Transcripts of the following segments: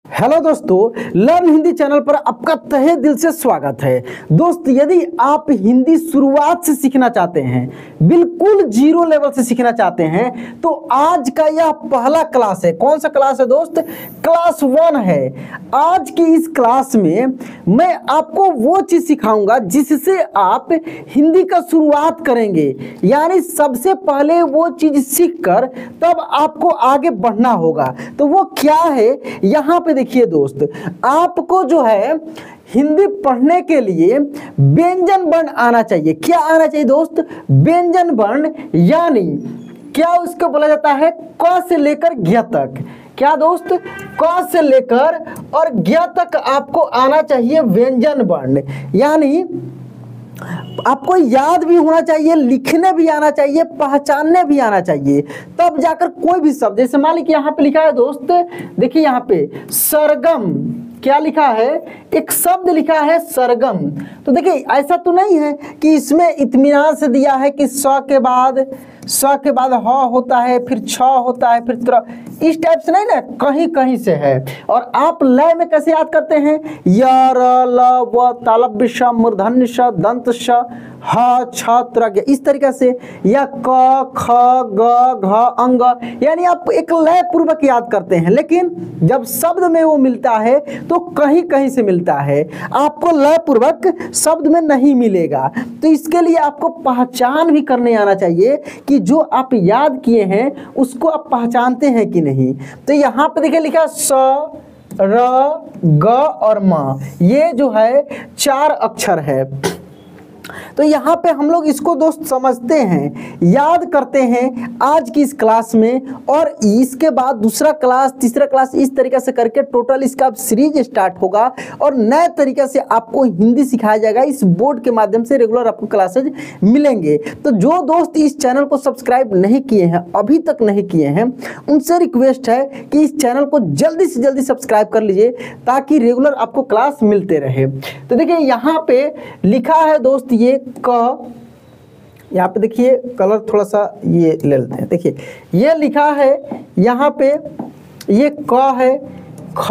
Hello दोस्तों, learn Hindi channel पर आपका तहे दिल से स्वागत है। दोस्त, यदि आप हिंदी शुरुआत से सीखना चाहते हैं, बिल्कुल जीरो लेवल से सीखना चाहते हैं, तो आज का यह पहला क्लास है। कौन सा क्लास है दोस्त? क्लास 1 है। आज की इस क्लास में मैं आपको वो चीज़ सिखाऊंगा जिससे आप हिंदी का शुरुआत करेंगे, यानी सबसे पहले वो चीज़ सीखकर तब आपको आगे बढ़ना होगा। तो वो क्या है, यहाँ पे देखिए दोस्त, आपको जो है हिंदी पढ़ने के लिए व्यंजन वर्ण आना चाहिए। क्या आना चाहिए दोस्त? व्यंजन वर्ण, यानी क्या उसको बोला जाता है? क से लेकर ज्ञ तक। क्या दोस्त? क से लेकर और ज्ञ तक आपको आना चाहिए व्यंजन वर्ण, यानी आपको याद भी होना चाहिए, लिखने भी आना चाहिए, पहचानने भी आना चाहिए, तब जाकर कोई भी शब्द, जैसे मान लीजिए यहाँ पे लिखा है दोस्त, देखिए यहाँ पे सरगम, क्या लिखा है? एक शब्द लिखा है सरगम। तो देखिए ऐसा तो नहीं है कि इसमें इत्मीनान से दिया है कि स के बाद ह होता है, फिर छ होता है, फिर त्र, इस टाइप से नहीं ना, कहीं कहीं से है। और आप लय में कैसे याद करते हैं? य र ल व तालव्य श मूर्धन्य श दंत श ह छ त्र ज्ञ, इस तरीके से, या क ख ग घ अंग, यानी आप एक लय पूर्वक याद करते हैं। लेकिन जब शब्द में वो मिलता है तो कहीं कहीं से मिलता है, आपको लय पूर्वक शब्द में नहीं मिलेगा। तो इसके लिए आपको पहचान भी करने आना चाहिए कि जो आप याद किए हैं उसको आप पहचानते हैं कि नहीं। तो यहाँ पे देखिए लिखा स र ग और म, ये जो है 4 अक्षर है। तो यहाँ पे हम लोग इसको दोस्त समझते हैं, याद करते हैं आज की इस क्लास में, और इसके बाद दूसरा क्लास, तीसरा क्लास, इस तरीके से करके टोटल इसका सीरीज स्टार्ट होगा और नए तरीके से आपको हिंदी सिखाया जाएगा। इस बोर्ड के माध्यम से रेगुलर आपको क्लासेज मिलेंगे। तो जो दोस्त इस चैनल को सब्सक्राइब नहीं किए हैं, अभी तक नहीं किए हैं, उनसे रिक्वेस्ट है कि इस चैनल को जल्दी से जल्दी सब्सक्राइब कर लीजिए ताकि रेगुलर आपको क्लास मिलते रहे। तो देखिए यहाँ पे लिखा है दोस्त, ये क, यहाँ पे देखिए कलर थोड़ा सा ये ले लेते हैं। देखिए ये लिखा है यहाँ पे, ये क है, ख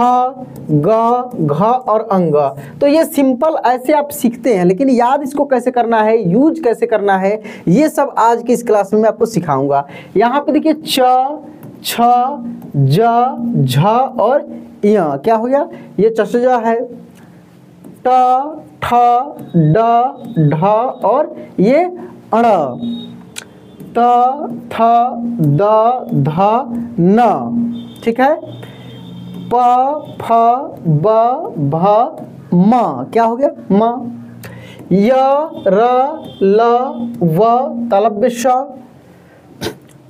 ग घ और अंग। तो ये सिंपल ऐसे आप सीखते हैं, लेकिन याद इसको कैसे करना है, यूज कैसे करना है, ये सब आज की इस क्लास में मैं आपको सिखाऊंगा। यहाँ पे देखिए च छ ज झ और य, क्या हो गया? ये चषज है, ट ठ ड ढ और ये अण, त थ द ध न, ठीक है। प फ ब भ म, क्या हो गया? म, य र ल व तालव्य श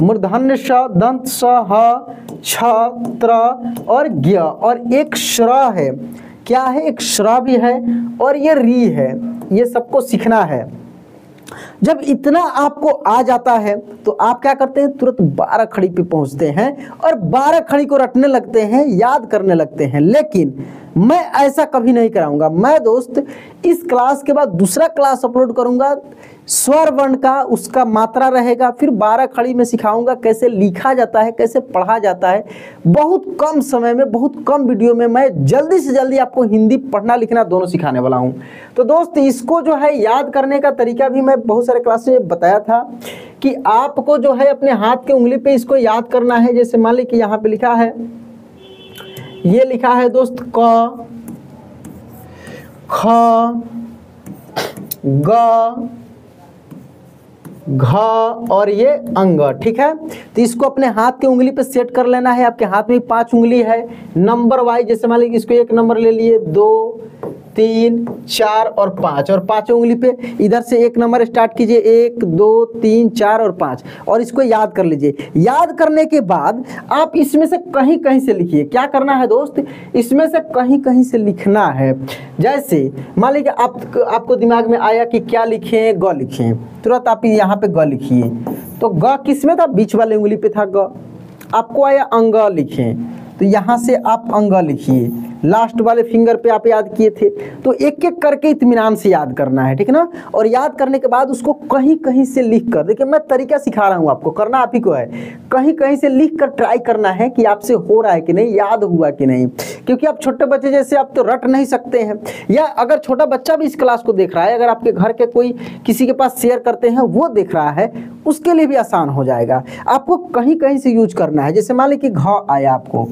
मूर्धन्य श दंत स ह छ त्र और ज्ञ, और एक श्र है। क्या है? एक श्र भी है और ये री है। ये सबको सीखना है। जब इतना आपको आ जाता है तो आप क्या करते हैं? तुरंत 12 खड़ी पे पहुंचते हैं और 12 खड़ी को रटने लगते हैं, याद करने लगते हैं। लेकिन मैं ऐसा कभी नहीं कराऊंगा। मैं दोस्त इस क्लास के बाद दूसरा क्लास अपलोड करूंगा स्वर वर्ण का, उसका मात्रा रहेगा, फिर 12 खड़ी में सिखाऊंगा कैसे लिखा जाता है, कैसे पढ़ा जाता है। बहुत कम समय में, बहुत कम वीडियो में मैं जल्दी से जल्दी आपको हिंदी पढ़ना लिखना दोनों सिखाने वाला हूं। तो दोस्त इसको जो है याद करने का तरीका भी मैं बहुत सारे क्लास में बताया था कि आपको जो है अपने हाथ के उंगली पे इसको याद करना है। जैसे मान लीजिए यहाँ पे लिखा है, ये लिखा है दोस्त क ख ग घ और ये अंग, ठीक है। तो इसको अपने हाथ की उंगली पे सेट कर लेना है। आपके हाथ में 5 उंगली है, नंबर वाइज, जैसे मान लीजिए इसको 1 नंबर ले लिए, 2 3 4 और 5, और 5 उंगली पे इधर से 1 नंबर स्टार्ट कीजिए, 1 2 3 4 और 5, और इसको याद कर लीजिए। याद करने के बाद आप इसमें से कहीं कहीं से लिखिए। क्या करना है दोस्त? इसमें से कहीं कहीं से लिखना है। जैसे मान लीजिए आपको दिमाग में आया कि क्या लिखें, ग लिखें, तुरंत आप यहाँ पे ग लिखिए। तो ग किस में था? बीच वाले उंगली पे था ग। आपको आया अंग लिखें, तो यहाँ से आप अंग लिखिए, लास्ट वाले फिंगर पे आप याद किए थे। तो एक एक करके इत्मीनान से याद करना है, ठीक है ना। और याद करने के बाद उसको कहीं कहीं से लिख कर, देखिए मैं तरीका सिखा रहा हूँ आपको, करना आप ही को है, कहीं कहीं से लिख कर ट्राई करना है कि आपसे हो रहा है कि नहीं, याद हुआ कि नहीं। क्योंकि आप छोटे बच्चे जैसे आप तो रट नहीं सकते हैं, या अगर छोटा बच्चा भी इस क्लास को देख रहा है, अगर आपके घर के कोई किसी के पास शेयर करते हैं वो देख रहा है, उसके लिए भी आसान हो जाएगा। आपको कहीं कहीं से यूज करना है। जैसे मान लीजिए कि घ आया आपको,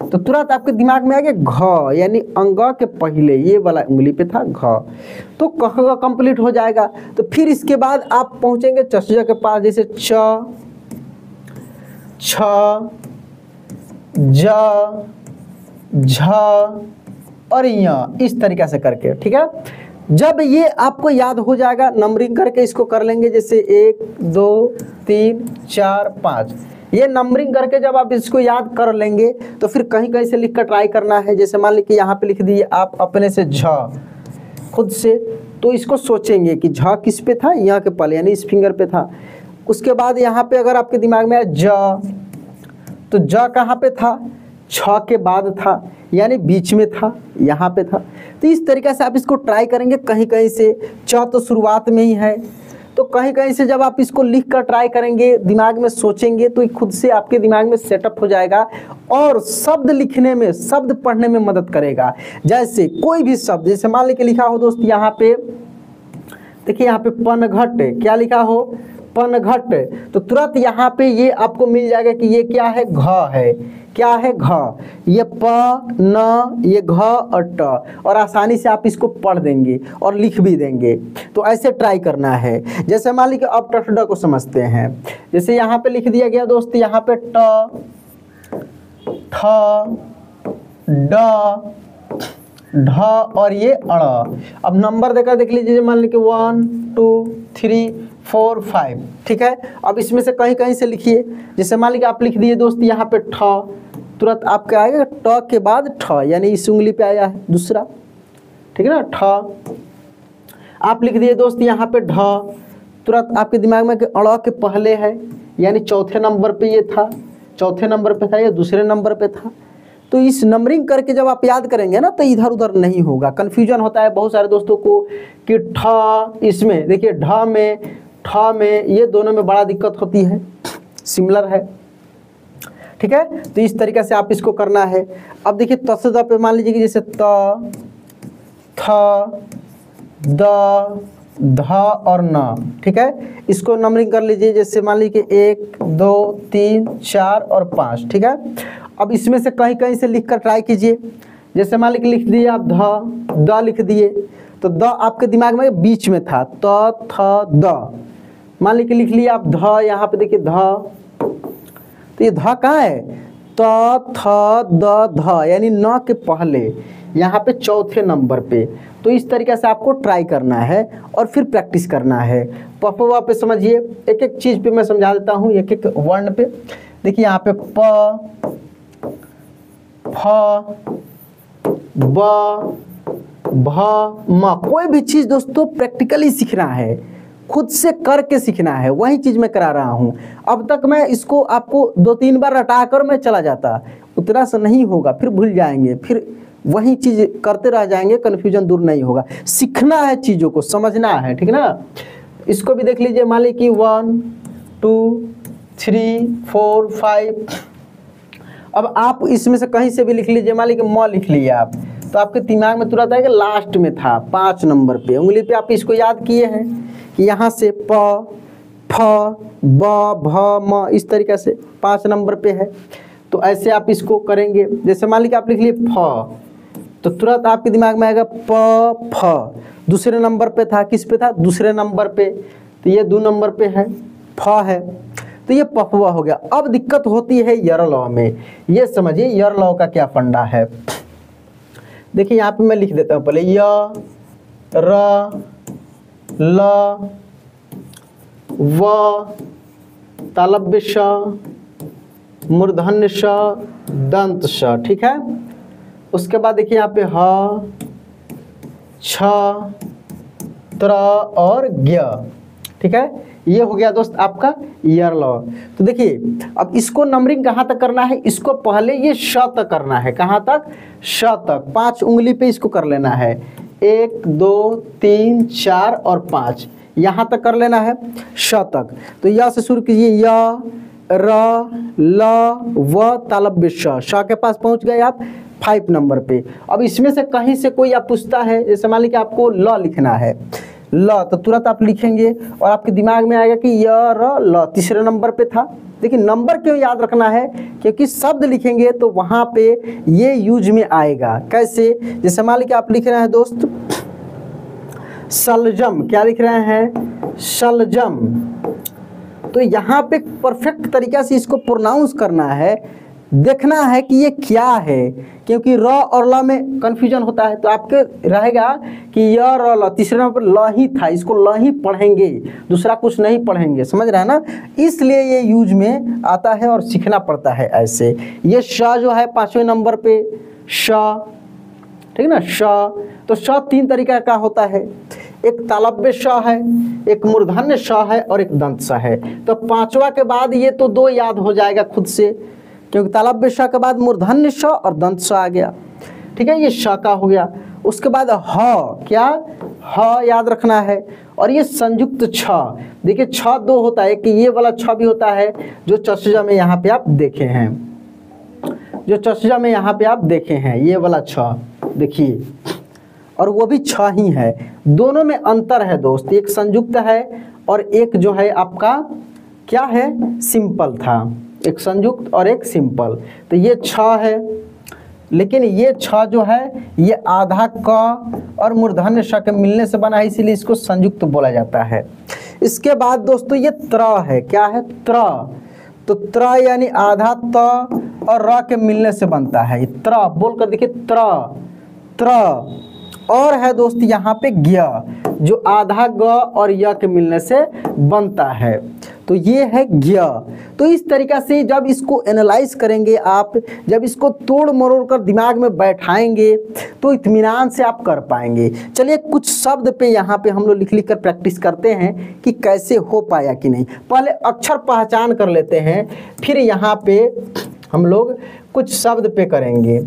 तो तुरंत आपके दिमाग में आ गया घ, यानी अंग के पहले ये वाला उंगली पे था घ, तो क का कंप्लीट हो जाएगा। तो फिर इसके बाद आप पहुंचेंगे चषज के पास, जैसे च, छ, ज, झ और य, इस तरीक़ा से करके, ठीक है। जब ये आपको याद हो जाएगा, नंबरिंग करके इसको कर लेंगे, जैसे 1 2 3 4 5, ये नंबरिंग करके जब आप इसको याद कर लेंगे तो फिर कहीं कहीं से लिख कर ट्राई करना है। जैसे मान लीजिए कि यहाँ पे लिख दिए आप अपने से झ खुद से, तो इसको सोचेंगे कि झ किस पे था, यहाँ के पहले यानी इस फिंगर पे था। उसके बाद यहाँ पे अगर आपके दिमाग में आया ज, तो ज कहाँ पे था, छ के बाद था, यानी बीच में था, यहाँ पे था। तो इस तरीके से आप इसको ट्राई करेंगे। कहीं कहीं से च तो शुरुआत में ही है, तो कहीं कहीं से जब आप इसको लिख कर ट्राई करेंगे, दिमाग में सोचेंगे, तो खुद से आपके दिमाग में सेटअप हो जाएगा और शब्द लिखने में, शब्द पढ़ने में मदद करेगा। जैसे कोई भी शब्द, जैसे मान लीजिए लिखा हो दोस्त यहाँ पे, देखिए यहाँ पे पनघट, क्या लिखा हो, पनघट, तो तुरंत यहाँ पे ये आपको मिल जाएगा कि ये क्या है, घ है। क्या है, घ, ये प न, ये घ और ट, और आसानी से आप इसको पढ़ देंगे और लिख भी देंगे। तो ऐसे ट्राई करना है। जैसे मान लीजिए अब ट ड को समझते हैं, जैसे यहाँ पे लिख दिया गया दोस्त, यहाँ पे ट, ठ, ड, ढ और ये अड़। अब नंबर देकर देख लीजिए, मान लीजिए 1 2 3 4 5, ठीक है। अब इसमें से कहीं कहीं से लिखिए। जैसे मान लीजिए आप लिख दिए दोस्त यहाँ पे ठ, तुरंत आपका आएगा ट के बाद ठ, यानी इस उंगली पे आया है दूसरा, ठीक है ना, ठ। आप लिख दिए दोस्त यहाँ पे ढ, तुरंत आपके दिमाग में अड़ के पहले है, यानी चौथे नंबर पे ये था, चौथे नंबर पे था, या दूसरे नंबर पे था। तो इस नंबरिंग करके जब आप याद करेंगे ना, तो इधर उधर नहीं होगा। कन्फ्यूजन होता है बहुत सारे दोस्तों को कि ठ, इसमें देखिए ढ में, ठ में, ये दोनों में बड़ा दिक्कत होती है, सिमिलर है, ठीक है। तो इस तरीके से आप इसको करना है। अब देखिए त से द पे मान लीजिए कि जैसे त, थ, द, ध और न, ठीक है। इसको नंबरिंग कर लीजिए। जैसे मान लीजिए कि 1 2 3 4 और 5, ठीक है। अब इसमें से कहीं कहीं से लिख कर ट्राई कीजिए। जैसे मान लीजिए लिख दिए आप ध, द लिख दिए, तो द आपके दिमाग में बीच में था, त थ द। मान लीजिए लिख लिया आप ध, यहाँ पे देखिए ध, तो ये ध कहाँ है, त थ द ध, यानी न के पहले, यहाँ पे चौथे नंबर पे। तो इस तरीके से आपको ट्राई करना है और फिर प्रैक्टिस करना है। पपवा पे समझिए, एक एक चीज़ पे मैं समझा देता हूँ, एक एक वर्ण पे। देखिए यहाँ पे प, फ, ब, भ, म, कोई भी चीज़ दोस्तों प्रैक्टिकली सीखना है, खुद से करके सीखना है। वही चीज़ मैं करा रहा हूँ। अब तक मैं इसको आपको 2-3 बार रटा कर मैं चला जाता, उतना से नहीं होगा, फिर भूल जाएंगे, फिर वही चीज़ करते रह जाएंगे, कन्फ्यूजन दूर नहीं होगा। सीखना है, चीज़ों को समझना है, ठीक है ना। इसको भी देख लीजिए, मान लीजिए कि 1 2 3 4 5। अब आप इसमें से कहीं से भी लिख लीजिए, मान लीजिए म लिख लिए आप, तो आपके दिमाग में तुरंत आएगा लास्ट में था 5 नंबर पे, उंगली पे आप इसको याद किए हैं कि यहाँ से प, फ, ब, भ, म, इस तरीके से 5 नंबर पे है। तो ऐसे आप इसको करेंगे। जैसे मान लीजिए आप लिख लिए फ, तो तुरंत आपके दिमाग में आएगा प, फ, दूसरे नंबर पे था, किस पे था, दूसरे नंबर पे, तो ये 2 नंबर पे है, फ है, तो ये पफवा हो गया। अब दिक्कत होती है यरलॉ में। ये समझिए यरलॉ का क्या फंडा है। देखिए यहाँ पे मैं लिख देता हूँ पहले, य, र, ल, व, तालव्य श, मूर्धन्य श, दंत श, ठीक है। उसके बाद देखिए यहाँ पे ह, छ, त्र और ज्ञ, ठीक है। ये हो गया दोस्त आपका ईयर लॉ। तो देखिए अब इसको नंबरिंग कहाँ तक करना है, इसको पहले ये श तक करना है, कहाँ तक, श तक। 5 उंगली पे इसको कर लेना है, 1 2 3 4 और 5, यहाँ तक कर लेना है श तक। तो या से शुरू कीजिए, या र ल व तालव्य श के पास पहुँच गए आप 5 नंबर पे। अब इसमें से कहीं से कोई आप पूछता है, जैसे मान लीजिए आपको ल लिखना है, ल तो तुरंत आप लिखेंगे और आपके दिमाग में आएगा कि य र ल तीसरे नंबर पे था। देखिए नंबर क्यों याद रखना है, क्योंकि शब्द लिखेंगे तो वहाँ पे ये यूज में आएगा। कैसे, जैसे मान लीजिए आप लिख रहे हैं दोस्त शलजम, क्या लिख रहे हैं, शलजम, तो यहाँ पे परफेक्ट तरीक़ा से इसको प्रोनाउंस करना है, देखना है कि ये क्या है, क्योंकि र और ल में कन्फ्यूजन होता है। तो आपके रहेगा कि य र ल, तीसरे नंबर पर ल ही था, इसको ल ही पढ़ेंगे, दूसरा कुछ नहीं पढ़ेंगे, समझ रहे हैं ना। इसलिए ये यूज में आता है और सीखना पड़ता है ऐसे। ये श जो है 5वें नंबर पे श, ठीक ना, श। तो श 3 तरीका का होता है, एक तालव्य श है, एक मूर्धन्य श है और एक दंत श है। तो 5वां के बाद ये तो 2 याद हो जाएगा खुद से, क्योंकि तालव्य श के बाद मूर्धन्य श और दंत श आ गया, ठीक है, ये श का हो गया। उसके बाद ह, क्या, ह याद रखना है। और ये संयुक्त छ, देखिए छ 2 होता है, कि ये वाला छ भी होता है जो चतुर्भुज में यहाँ पे आप देखे हैं, जो चतुर्भुज में यहाँ पे आप देखे हैं, ये वाला छ देखिए, और वो भी छ ही है। दोनों में अंतर है दोस्त, एक संयुक्त है और एक जो है आपका क्या है, सिंपल था, एक संयुक्त और एक सिंपल। तो ये छ है, लेकिन ये छ जो है ये आधा क और मूर्धन्य श के मिलने से बना है, इसीलिए इसको संयुक्त बोला जाता है। इसके बाद दोस्तों ये त्र है, क्या है, त्र। तो त्र यानी आधा त और र के मिलने से बनता है, ये त्र बोलकर देखिए, त्र त्र। और है दोस्त यहाँ पे ज्ञ, जो आधा ग और य के मिलने से बनता है, तो ये है ज्ञ। तो इस तरीक़ा से जब इसको एनालाइज करेंगे आप, जब इसको तोड़ मरोड़ कर दिमाग में बैठाएंगे तो इत्मीनान से आप कर पाएंगे। चलिए कुछ शब्द पे यहाँ पे हम लोग लिख लिख कर प्रैक्टिस करते हैं कि कैसे हो पाया कि नहीं। पहले अक्षर पहचान कर लेते हैं, फिर यहाँ पे हम लोग कुछ शब्द पे करेंगे।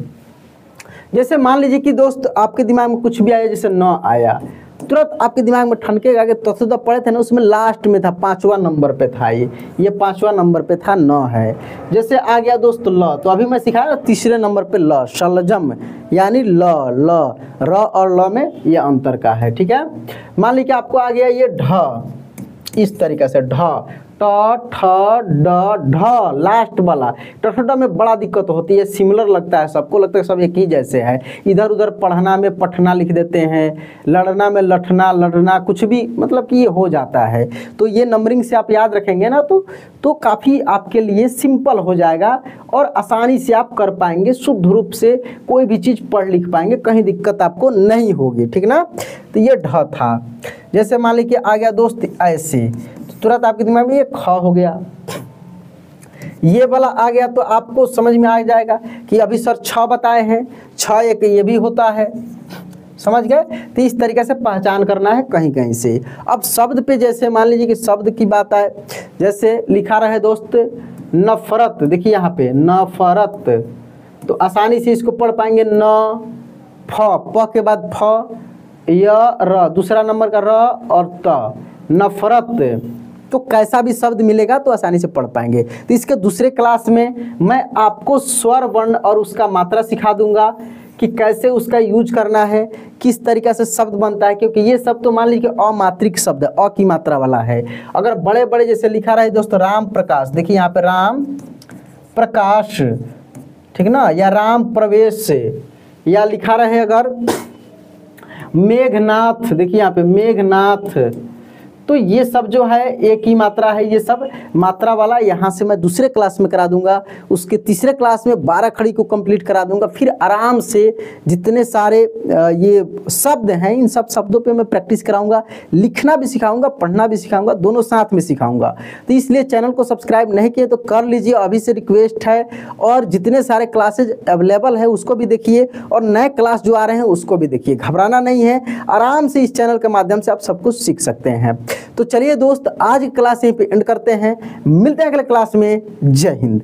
जैसे मान लीजिए कि दोस्त आपके दिमाग में कुछ भी आया, जैसे न आया, तुरंत आपके दिमाग में ठनकेगा कि तो पढ़े थे ना, उसमें लास्ट में था 5वां नंबर पे था, ये 5वां नंबर पे था, न है। जैसे आ गया दोस्त ल, तो अभी मैं सिखाया तीसरे नंबर पे ल, शलजम यानी ल, ल र और ल में ये अंतर का है, ठीक है। मान लीजिए आपको आ गया ये ढ, इस तरीके से ढ, ट ठ ड ढ, लास्ट वाला ट में बड़ा दिक्कत होती है, सिमिलर लगता है, सबको लगता है सब एक ही जैसे है। इधर उधर पढ़ना में पठना लिख देते हैं, लड़ना में लठना, लड़ना, कुछ भी मतलब कि ये हो जाता है। तो ये नंबरिंग से आप याद रखेंगे ना तो काफ़ी आपके लिए सिंपल हो जाएगा और आसानी से आप कर पाएंगे, शुद्ध रूप से कोई भी चीज़ पढ़ लिख पाएंगे, कहीं दिक्कत आपको नहीं होगी, ठीक ना। तो ये ढ था। जैसे मान लीजिए आ गया दोस्त ऐसे, तुरंत आपके दिमाग में ये ख हो गया, ये वाला आ गया, तो आपको समझ में आ जाएगा कि अभी सर छ बताए हैं, छ एक ये भी होता है, समझ गए। तो इस तरीके से पहचान करना है कहीं कहीं से। अब शब्द पे जैसे मान लीजिए कि शब्द की बात आए, जैसे लिखा रहे दोस्त नफरत, देखिए यहाँ पे नफरत, तो आसानी से इसको पढ़ पाएंगे, न फ, प के बाद फ, य र, दूसरा नंबर का र और त, नफरत। तो कैसा भी शब्द मिलेगा तो आसानी से पढ़ पाएंगे। तो इसके दूसरे क्लास में मैं आपको स्वर वर्ण और उसका मात्रा सिखा दूंगा कि कैसे उसका यूज करना है, किस तरीके से शब्द बनता है, क्योंकि ये सब तो मान लीजिए अमात्रिक शब्द है, अ की मात्रा वाला है। अगर बड़े बड़े जैसे लिखा रहा है दोस्तों राम प्रकाश, देखिए यहाँ पे राम प्रकाश, ठीक ना, या राम प्रवेश, या लिखा रहे अगर मेघनाथ, देखिए यहाँ पे मेघनाथ, तो ये सब जो है एक ही मात्रा है, ये सब मात्रा वाला यहाँ से मैं दूसरे क्लास में करा दूंगा। उसके तीसरे क्लास में 12 खड़ी को कंप्लीट करा दूंगा। फिर आराम से जितने सारे ये शब्द हैं, इन सब शब्दों पे मैं प्रैक्टिस कराऊंगा, लिखना भी सिखाऊंगा, पढ़ना भी सिखाऊंगा, दोनों साथ में सिखाऊंगा। तो इसलिए चैनल को सब्सक्राइब नहीं किए तो कर लीजिए, अभी से रिक्वेस्ट है। और जितने सारे क्लासेज अवेलेबल है उसको भी देखिए, और नए क्लास जो आ रहे हैं उसको भी देखिए, घबराना नहीं है, आराम से इस चैनल के माध्यम से आप सब कुछ सीख सकते हैं। तो चलिए दोस्त, आज की क्लास यहीं पे एंड करते हैं, मिलते हैं अगले क्लास में। जय हिंद।